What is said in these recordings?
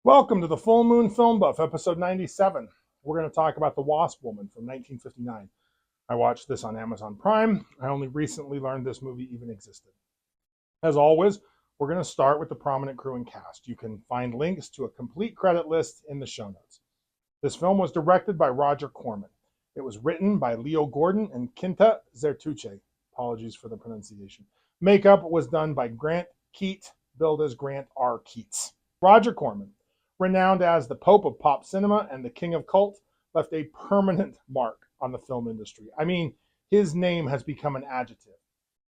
Welcome to the Full Moon Film Buff, episode 97. We're going to talk about The Wasp Woman from 1959. I watched this on Amazon Prime. I only recently learned this movie even existed. As always, we're going to start with the prominent crew and cast. You can find links to a complete credit list in the show notes. This film was directed by Roger Corman. It was written by Leo Gordon and Quinta Zertuche. Apologies for the pronunciation. Makeup was done by Grant Keat, billed as Grant R. Keats. Roger Corman, renowned as the Pope of pop cinema and the King of cult, left a permanent mark on the film industry. I mean, his name has become an adjective.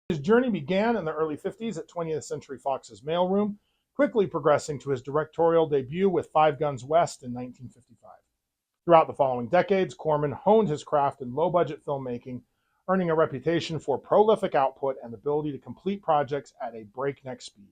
His journey began in the early 50s at 20th Century Fox's mailroom, quickly progressing to his directorial debut with Five Guns West in 1955. Throughout the following decades, Corman honed his craft in low-budget filmmaking, earning a reputation for prolific output and ability to complete projects at a breakneck speed.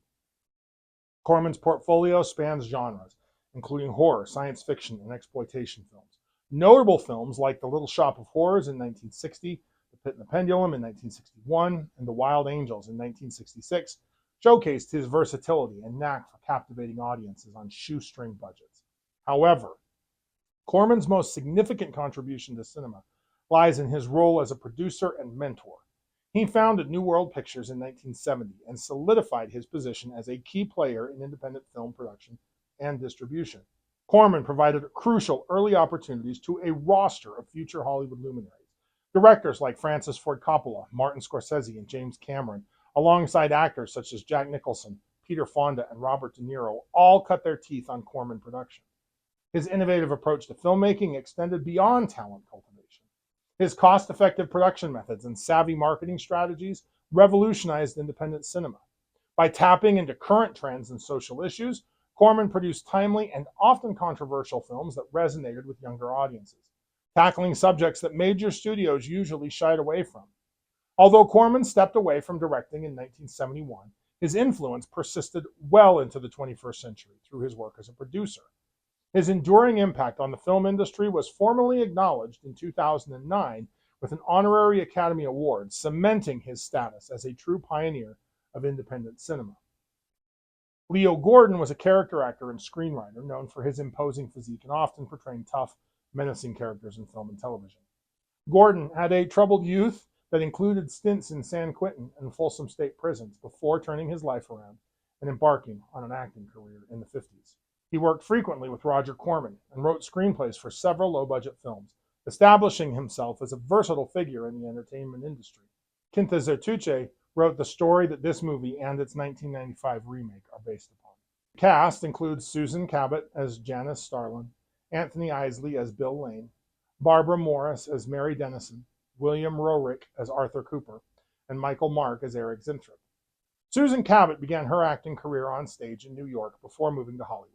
Corman's portfolio spans genres, including horror, science fiction, and exploitation films. Notable films like The Little Shop of Horrors in 1960, The Pit and the Pendulum in 1961, and The Wild Angels in 1966 showcased his versatility and knack for captivating audiences on shoestring budgets. However, Corman's most significant contribution to cinema lies in his role as a producer and mentor. He founded New World Pictures in 1970 and solidified his position as a key player in independent film production and distribution. Corman provided crucial early opportunities to a roster of future Hollywood luminaries. Directors like Francis Ford Coppola, Martin Scorsese, and James Cameron, alongside actors such as Jack Nicholson, Peter Fonda, and Robert De Niro, all cut their teeth on Corman production. His innovative approach to filmmaking extended beyond talent cultivation. His cost-effective production methods and savvy marketing strategies revolutionized independent cinema. By tapping into current trends and social issues, Corman produced timely and often controversial films that resonated with younger audiences, tackling subjects that major studios usually shied away from. Although Corman stepped away from directing in 1971, his influence persisted well into the 21st century through his work as a producer. His enduring impact on the film industry was formally acknowledged in 2009 with an honorary Academy Award, cementing his status as a true pioneer of independent cinema. Leo Gordon was a character actor and screenwriter known for his imposing physique and often portraying tough, menacing characters in film and television. Gordon had a troubled youth that included stints in San Quentin and Folsom State prisons before turning his life around and embarking on an acting career in the 50s. He worked frequently with Roger Corman and wrote screenplays for several low-budget films, establishing himself as a versatile figure in the entertainment industry. Quinta Zertuche wrote the story that this movie and its 1995 remake are based upon. The cast includes Susan Cabot as Janice Starlin, Anthony Isley as Bill Lane, Barbara Morris as Mary Dennison, William Roerick as Arthur Cooper, and Michael Mark as Eric Zinthrop. Susan Cabot began her acting career on stage in New York before moving to Hollywood.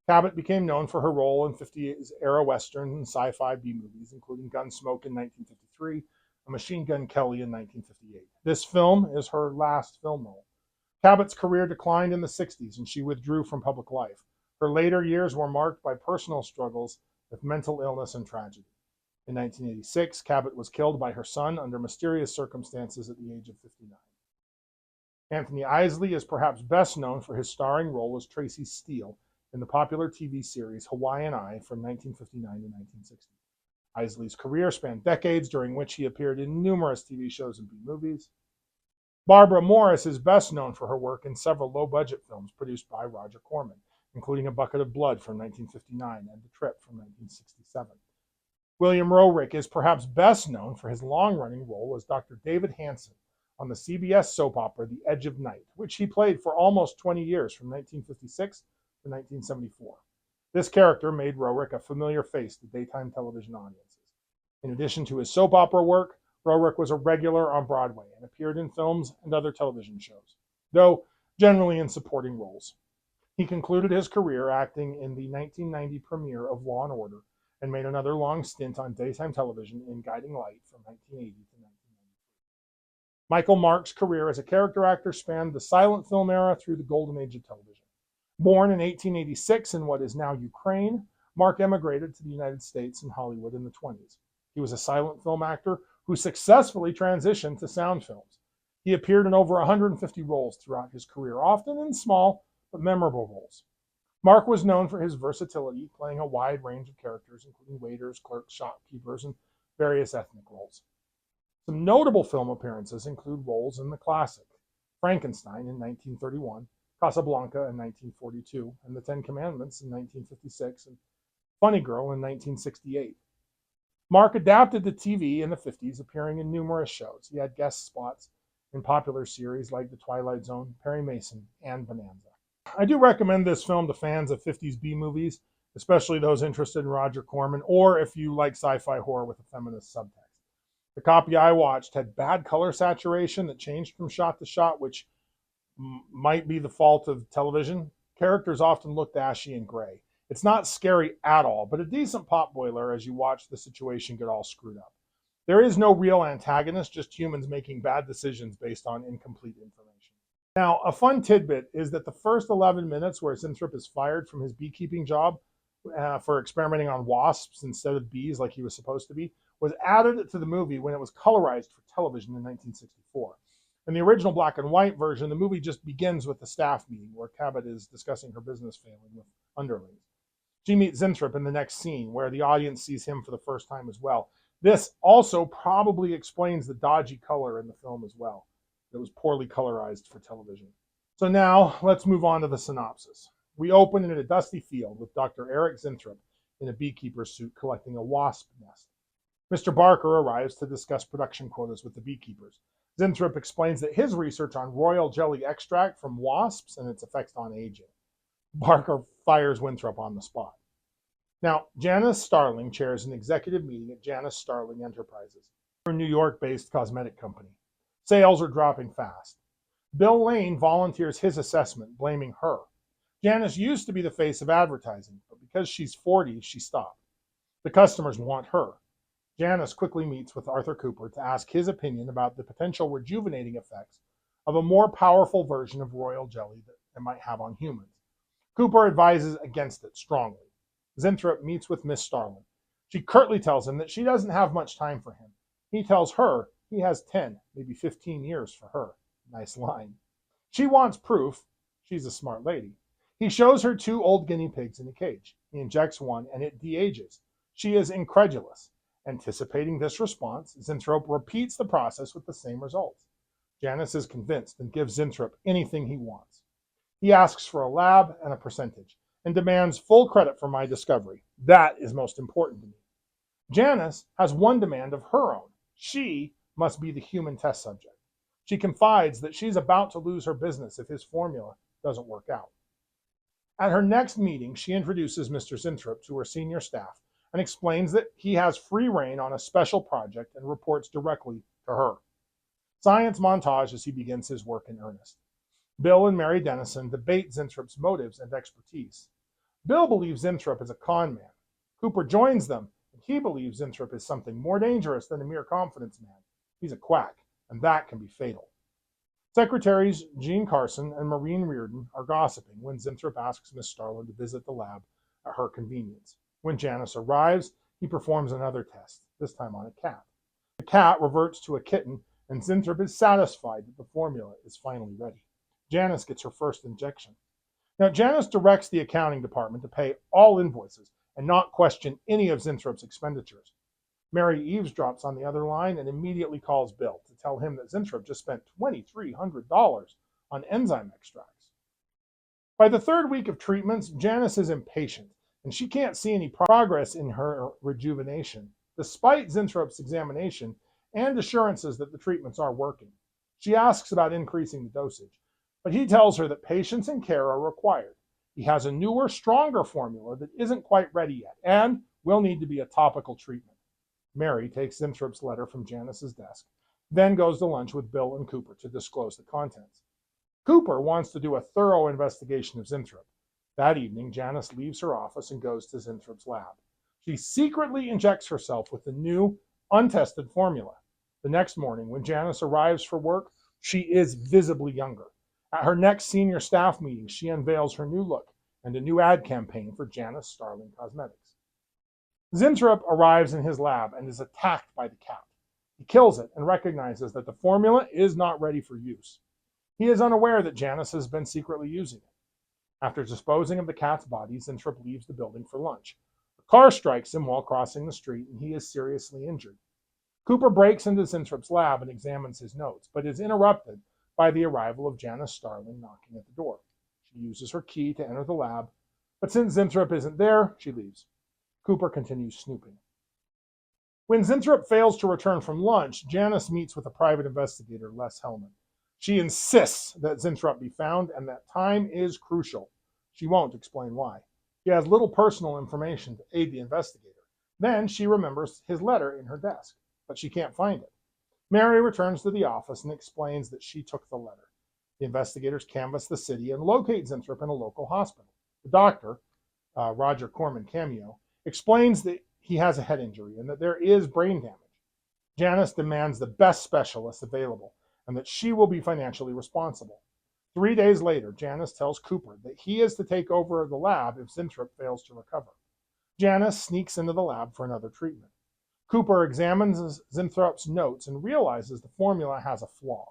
Cabot became known for her role in 50s-era Western and sci-fi B-movies, including Gunsmoke in 1953 and Machine Gun Kelly in 1958. This film is her last film role. Cabot's career declined in the 60s and she withdrew from public life. Her later years were marked by personal struggles with mental illness and tragedy. In 1986, Cabot was killed by her son under mysterious circumstances at the age of 59. Anthony Isley is perhaps best known for his starring role as Tracy Steele in the popular TV series Hawaiian Eye from 1959 to 1960. Isley's career spanned decades, during which he appeared in numerous TV shows and B-movies. Barbara Morris is best known for her work in several low-budget films produced by Roger Corman, including A Bucket of Blood from 1959 and The Trip from 1967. William Roerick is perhaps best known for his long-running role as Dr. David Hanson on the CBS soap opera The Edge of Night, which he played for almost 20 years from 1956 to 1974. This character made Roerick a familiar face to daytime television audiences. In addition to his soap opera work, Roerick was a regular on Broadway and appeared in films and other television shows, though generally in supporting roles. He concluded his career acting in the 1990 premiere of Law & Order and made another long stint on daytime television in Guiding Light from 1980 to 1993. Michael Mark's career as a character actor spanned the silent film era through the golden age of television. Born in 1886 in what is now Ukraine, Mark emigrated to the United States and Hollywood in the 20s. He was a silent film actor who successfully transitioned to sound films. He appeared in over 150 roles throughout his career, often in small but memorable roles. Mark was known for his versatility, playing a wide range of characters, including waiters, clerks, shopkeepers, and various ethnic roles. Some notable film appearances include roles in the classic Frankenstein in 1931, Casablanca in 1942, and The Ten Commandments in 1956, and Funny Girl in 1968. Mark adapted to TV in the 50s, appearing in numerous shows. He had guest spots in popular series like The Twilight Zone, Perry Mason, and Bonanza. I do recommend this film to fans of 50s B movies, especially those interested in Roger Corman, or if you like sci-fi horror with a feminist subtext. The copy I watched had bad color saturation that changed from shot to shot, which might be the fault of television. Characters often looked ashy and gray. It's not scary at all, but a decent pot boiler as you watch the situation get all screwed up. There is no real antagonist, just humans making bad decisions based on incomplete information. Now, a fun tidbit is that the first 11 minutes where Zinthrop is fired from his beekeeping job for experimenting on wasps instead of bees like he was supposed to be, was added to the movie when it was colorized for television in 1964. In the original black and white version, the movie just begins with the staff meeting where Cabot is discussing her business failing with underlings. She meets Zinthrop in the next scene where the audience sees him for the first time as well. This also probably explains the dodgy color in the film as well. It was poorly colorized for television. So now let's move on to the synopsis. We open in a dusty field with Dr. Eric Zinthrop in a beekeeper's suit collecting a wasp nest. Mr. Barker arrives to discuss production quotas with the beekeepers. Zinthrop explains that his research on royal jelly extract from wasps and its effects on aging. Barker fires Winthrop on the spot. Now, Janice Starling chairs an executive meeting at Janice Starling Enterprises, a New York-based cosmetic company. Sales are dropping fast. Bill Lane volunteers his assessment, blaming her. Janice used to be the face of advertising, but because she's 40, she stopped. The customers want her. Janice quickly meets with Arthur Cooper to ask his opinion about the potential rejuvenating effects of a more powerful version of royal jelly that it might have on humans. Cooper advises against it strongly. Zinthrop meets with Miss Starling. She curtly tells him that she doesn't have much time for him. He tells her he has 10, maybe 15 years for her. Nice line. She wants proof. She's a smart lady. He shows her 2 old guinea pigs in a cage. He injects one and it de-ages. She is incredulous. Anticipating this response, Zinthrop repeats the process with the same results. Janice is convinced and gives Zinthrop anything he wants. He asks for a lab and a percentage and demands full credit for my discovery. That is most important to me. Janice has one demand of her own. She must be the human test subject. She confides that she's about to lose her business if his formula doesn't work out. At her next meeting, she introduces Mr. Zinthrop to her senior staff and explains that he has free reign on a special project and reports directly to her. Science montage as he begins his work in earnest. Bill and Mary Dennison debate Zinthrop's motives and expertise. Bill believes Zinthrop is a con man. Cooper joins them, and he believes Zinthrop is something more dangerous than a mere confidence man. He's a quack, and that can be fatal. Secretaries Jean Carson and Maureen Reardon are gossiping when Zinthrop asks Miss Starling to visit the lab at her convenience. When Janice arrives, he performs another test, this time on a cat. The cat reverts to a kitten, and Zinthrop is satisfied that the formula is finally ready. Janice gets her first injection. Now, Janice directs the accounting department to pay all invoices and not question any of Zinthrop's expenditures. Mary eavesdrops on the other line and immediately calls Bill to tell him that Zinthrop just spent $2,300 on enzyme extracts. By the 3rd week of treatments, Janice is impatient, and she can't see any progress in her rejuvenation, despite Zinthrop's examination and assurances that the treatments are working. She asks about increasing the dosage, but he tells her that patience and care are required. He has a newer, stronger formula that isn't quite ready yet, and will need to be a topical treatment. Mary takes Zinthrop's letter from Janice's desk, then goes to lunch with Bill and Cooper to disclose the contents. Cooper wants to do a thorough investigation of Zinthrop. That evening, Janice leaves her office and goes to Zinthrop's lab. She secretly injects herself with the new, untested formula. The next morning, when Janice arrives for work, she is visibly younger. At her next senior staff meeting, she unveils her new look and a new ad campaign for Janice Starling Cosmetics. Zinthrop arrives in his lab and is attacked by the cat. He kills it and recognizes that the formula is not ready for use. He is unaware that Janice has been secretly using it. After disposing of the cat's body, Zinthrop leaves the building for lunch. A car strikes him while crossing the street, and he is seriously injured. Cooper breaks into Zinthrop's lab and examines his notes, but is interrupted by the arrival of Janice Starlin knocking at the door. She uses her key to enter the lab, but since Zinthrop isn't there, she leaves. Cooper continues snooping. When Zinthrop fails to return from lunch, Janice meets with a private investigator, Les Hellman. She insists that Zinthrop be found and that time is crucial. She won't explain why. She has little personal information to aid the investigator. Then she remembers his letter in her desk, but she can't find it. Mary returns to the office and explains that she took the letter. The investigators canvass the city and locate Zinthrop in a local hospital. The doctor, Roger Corman cameo, explains that he has a head injury and that there is brain damage. Janice demands the best specialists available and that she will be financially responsible. 3 days later, Janice tells Cooper that he is to take over the lab if Zinthrop fails to recover. Janice sneaks into the lab for another treatment. Cooper examines Zinthrop's notes and realizes the formula has a flaw.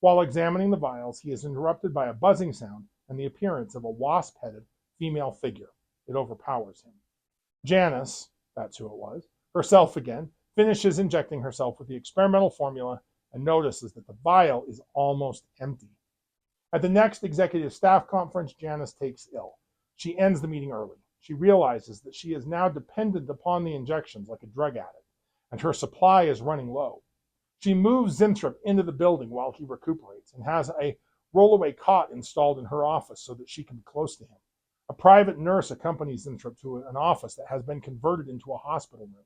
While examining the vials, he is interrupted by a buzzing sound and the appearance of a wasp-headed female figure. It overpowers him. Janice, that's who it was, herself again, finishes injecting herself with the experimental formula and notices that the vial is almost empty. At the next executive staff conference, Janice takes ill. She ends the meeting early. She realizes that she is now dependent upon the injections like a drug addict, and her supply is running low. She moves Zinthrop into the building while he recuperates and has a rollaway cot installed in her office so that she can be close to him. A private nurse accompanies Zinthrop to an office that has been converted into a hospital room.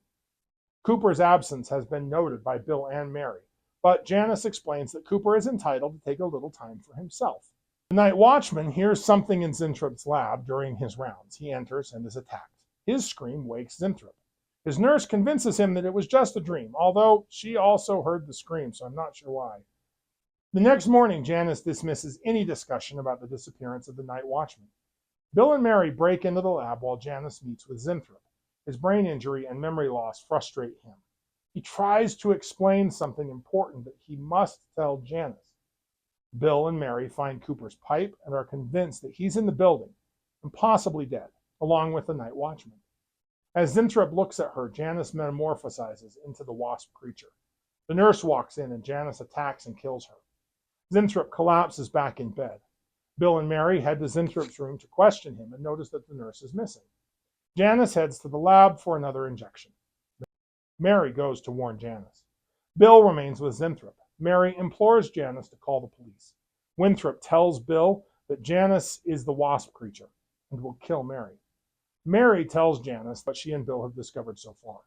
Cooper's absence has been noted by Bill and Mary, but Janice explains that Cooper is entitled to take a little time for himself. The night watchman hears something in Zinthrop's lab during his rounds. He enters and is attacked. His scream wakes Zinthrop. His nurse convinces him that it was just a dream, although she also heard the scream, so I'm not sure why. The next morning, Janice dismisses any discussion about the disappearance of the night watchman. Bill and Mary break into the lab while Janice meets with Zinthrop. His brain injury and memory loss frustrate him. He tries to explain something important that he must tell Janice. Bill and Mary find Cooper's pipe and are convinced that he's in the building and possibly dead, along with the night watchman. As Zinthrop looks at her, Janice metamorphosizes into the wasp creature. The nurse walks in and Janice attacks and kills her. Zinthrop collapses back in bed. Bill and Mary head to Zinthrop's room to question him and notice that the nurse is missing. Janice heads to the lab for another injection. Mary goes to warn Janice. Bill remains with Zinthrop. Mary implores Janice to call the police. Winthrop tells Bill that Janice is the wasp creature and will kill Mary. Mary tells Janice what she and Bill have discovered so far.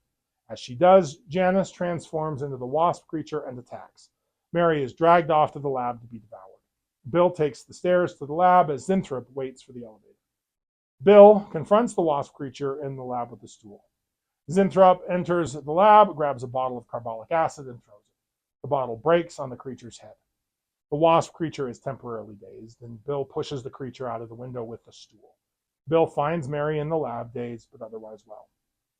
As she does, Janice transforms into the wasp creature and attacks. Mary is dragged off to the lab to be devoured. Bill takes the stairs to the lab as Zinthrop waits for the elevator. Bill confronts the wasp creature in the lab with a stool. Zinthrop enters the lab, grabs a bottle of carbolic acid, and throws it. The bottle breaks on the creature's head. The wasp creature is temporarily dazed, and Bill pushes the creature out of the window with the stool. Bill finds Mary in the lab, dazed but otherwise well.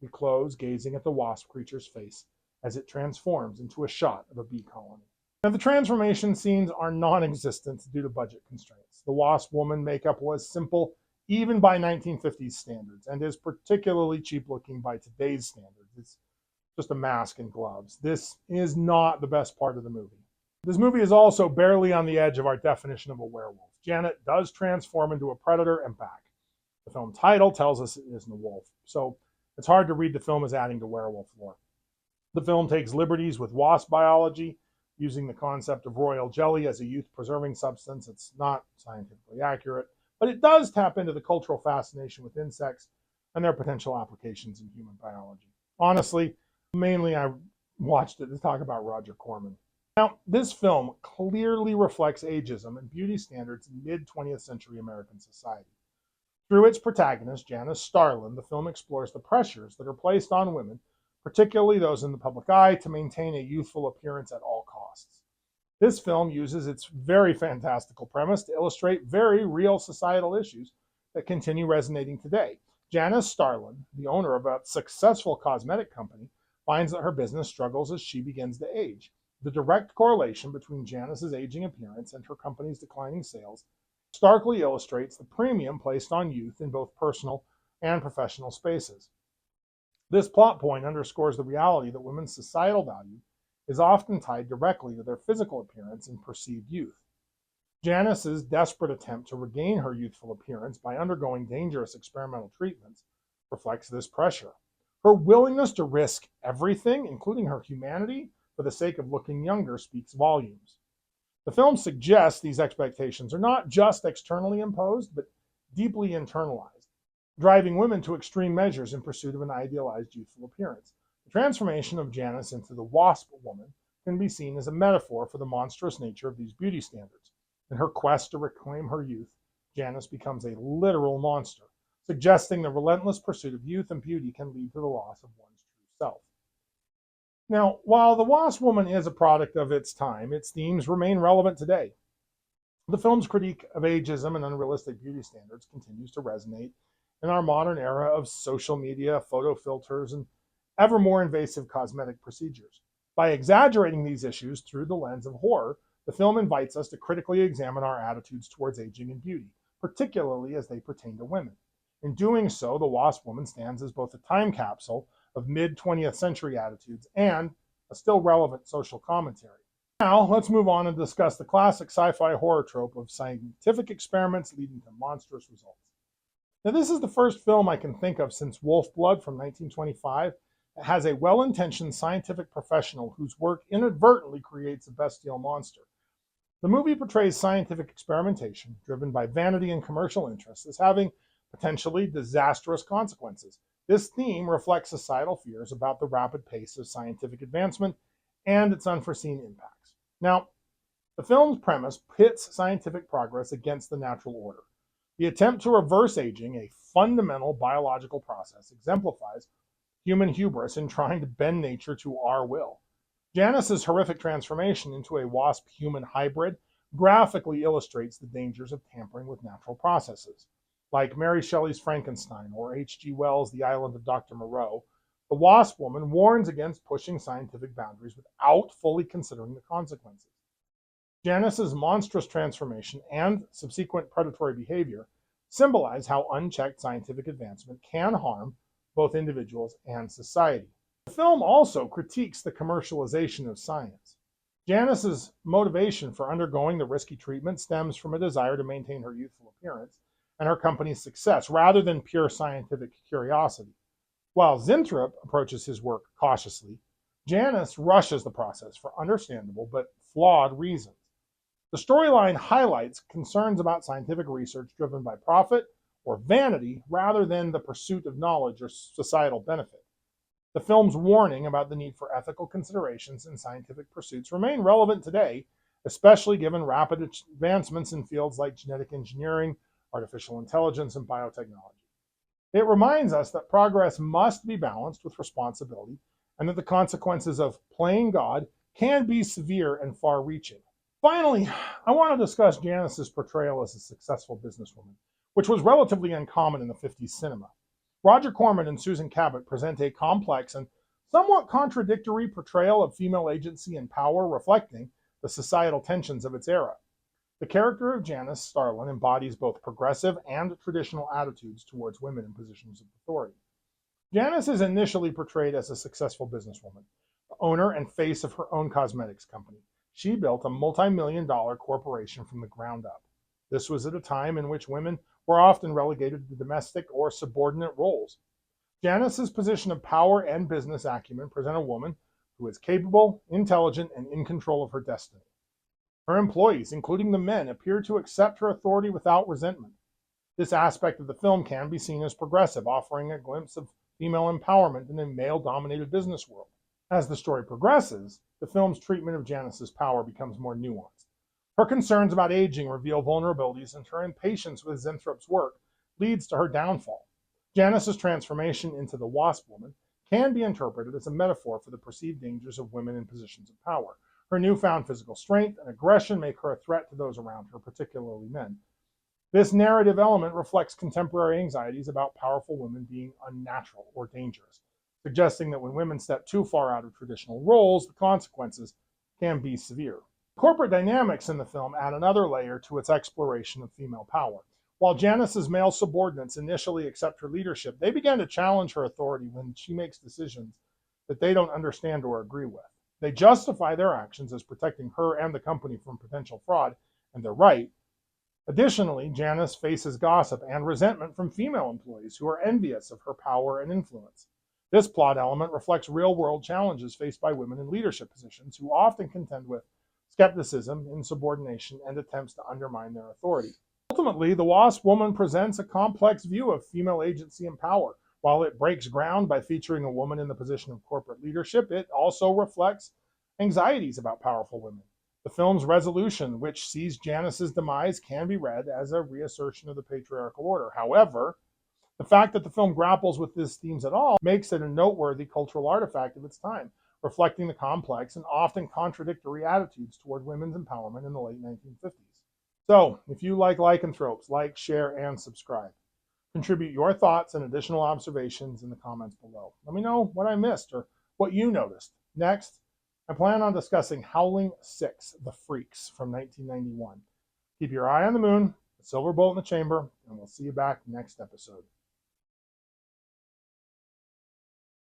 We close, gazing at the wasp creature's face as it transforms into a shot of a bee colony. Now, the transformation scenes are non-existent due to budget constraints. The wasp woman makeup was simple even by 1950s standards and is particularly cheap-looking by today's standards. It's just a mask and gloves. This is not the best part of the movie. This movie is also barely on the edge of our definition of a werewolf. Janet does transform into a predator and back. The film title tells us it isn't a wolf, so it's hard to read the film as adding to werewolf lore. The film takes liberties with wasp biology, using the concept of royal jelly as a youth-preserving substance. It's not scientifically accurate, but it does tap into the cultural fascination with insects and their potential applications in human biology. Honestly, mainly I watched it to talk about Roger Corman. Now, this film clearly reflects ageism and beauty standards in mid-20th century American society. Through its protagonist, Janice Starlin, the film explores the pressures that are placed on women, particularly those in the public eye, to maintain a youthful appearance at all costs. This film uses its very fantastical premise to illustrate very real societal issues that continue resonating today. Janice Starlin, the owner of a successful cosmetic company, finds that her business struggles as she begins to age. The direct correlation between Janice's aging appearance and her company's declining sales starkly illustrates the premium placed on youth in both personal and professional spaces. This plot point underscores the reality that women's societal value is often tied directly to their physical appearance and perceived youth. Janice's desperate attempt to regain her youthful appearance by undergoing dangerous experimental treatments reflects this pressure. Her willingness to risk everything, including her humanity, for the sake of looking younger speaks volumes. The film suggests these expectations are not just externally imposed, but deeply internalized, driving women to extreme measures in pursuit of an idealized youthful appearance. The transformation of Janice into the Wasp woman can be seen as a metaphor for the monstrous nature of these beauty standards. In her quest to reclaim her youth, Janice becomes a literal monster, suggesting the relentless pursuit of youth and beauty can lead to the loss of one's true self. Now, while the Wasp Woman is a product of its time, its themes remain relevant today. The film's critique of ageism and unrealistic beauty standards continues to resonate in our modern era of social media, photo filters, and ever more invasive cosmetic procedures. By exaggerating these issues through the lens of horror, the film invites us to critically examine our attitudes towards aging and beauty, particularly as they pertain to women. In doing so, the Wasp Woman stands as both a time capsule of mid-20th century attitudes and a still relevant social commentary. Now, let's move on and discuss the classic sci-fi horror trope of scientific experiments leading to monstrous results. Now, this is the first film I can think of since Wolf Blood from 1925 that has a well-intentioned scientific professional whose work inadvertently creates a bestial monster. The movie portrays scientific experimentation, driven by vanity and commercial interests, as having potentially disastrous consequences. This theme reflects societal fears about the rapid pace of scientific advancement and its unforeseen impacts. Now, the film's premise pits scientific progress against the natural order. The attempt to reverse aging, a fundamental biological process, exemplifies human hubris in trying to bend nature to our will. Janice's horrific transformation into a wasp-human hybrid graphically illustrates the dangers of tampering with natural processes. Like Mary Shelley's Frankenstein or H.G. Wells' The Island of Dr. Moreau, the Wasp Woman warns against pushing scientific boundaries without fully considering the consequences. Janice's monstrous transformation and subsequent predatory behavior symbolize how unchecked scientific advancement can harm both individuals and society. The film also critiques the commercialization of science. Janice's motivation for undergoing the risky treatment stems from a desire to maintain her youthful appearance and her company's success, rather than pure scientific curiosity. While Zinthrop approaches his work cautiously, Janice rushes the process for understandable but flawed reasons. The storyline highlights concerns about scientific research driven by profit or vanity rather than the pursuit of knowledge or societal benefit. The film's warning about the need for ethical considerations in scientific pursuits remain relevant today, especially given rapid advancements in fields like genetic engineering, artificial intelligence, and biotechnology. It reminds us that progress must be balanced with responsibility and that the consequences of playing God can be severe and far-reaching. Finally, I want to discuss Janice's portrayal as a successful businesswoman, which was relatively uncommon in the 50s cinema. Roger Corman and Susan Cabot present a complex and somewhat contradictory portrayal of female agency and power, reflecting the societal tensions of its era. The character of Janice Starlin embodies both progressive and traditional attitudes towards women in positions of authority. Janice is initially portrayed as a successful businesswoman, the owner and face of her own cosmetics company. She built a multi-million-dollar corporation from the ground up. This was at a time in which women were often relegated to domestic or subordinate roles. Janice's position of power and business acumen present a woman who is capable, intelligent, and in control of her destiny. Her employees, including the men, appear to accept her authority without resentment. This aspect of the film can be seen as progressive, offering a glimpse of female empowerment in a male-dominated business world. As the story progresses, the film's treatment of Janice's power becomes more nuanced. Her concerns about aging reveal vulnerabilities, and her impatience with Zinthrop's work leads to her downfall. Janice's transformation into the Wasp Woman can be interpreted as a metaphor for the perceived dangers of women in positions of power. Her newfound physical strength and aggression make her a threat to those around her, particularly men. This narrative element reflects contemporary anxieties about powerful women being unnatural or dangerous, suggesting that when women step too far out of traditional roles, the consequences can be severe. Corporate dynamics in the film add another layer to its exploration of female power. While Janice's male subordinates initially accept her leadership, they begin to challenge her authority when she makes decisions that they don't understand or agree with. They justify their actions as protecting her and the company from potential fraud, and they're right. Additionally, Janice faces gossip and resentment from female employees who are envious of her power and influence. This plot element reflects real-world challenges faced by women in leadership positions who often contend with skepticism, insubordination, and attempts to undermine their authority. Ultimately, The Wasp Woman presents a complex view of female agency and power. While it breaks ground by featuring a woman in the position of corporate leadership, it also reflects anxieties about powerful women. The film's resolution, which sees Janice's demise, can be read as a reassertion of the patriarchal order. However, the fact that the film grapples with these themes at all makes it a noteworthy cultural artifact of its time, reflecting the complex and often contradictory attitudes toward women's empowerment in the late 1950s. So, if you like lycanthropes, like, share, and subscribe. Contribute your thoughts and additional observations in the comments below. Let me know what I missed or what you noticed. Next, I plan on discussing Howling 6, The Freaks from 1991. Keep your eye on the moon, a silver bullet in the chamber, and we'll see you back next episode.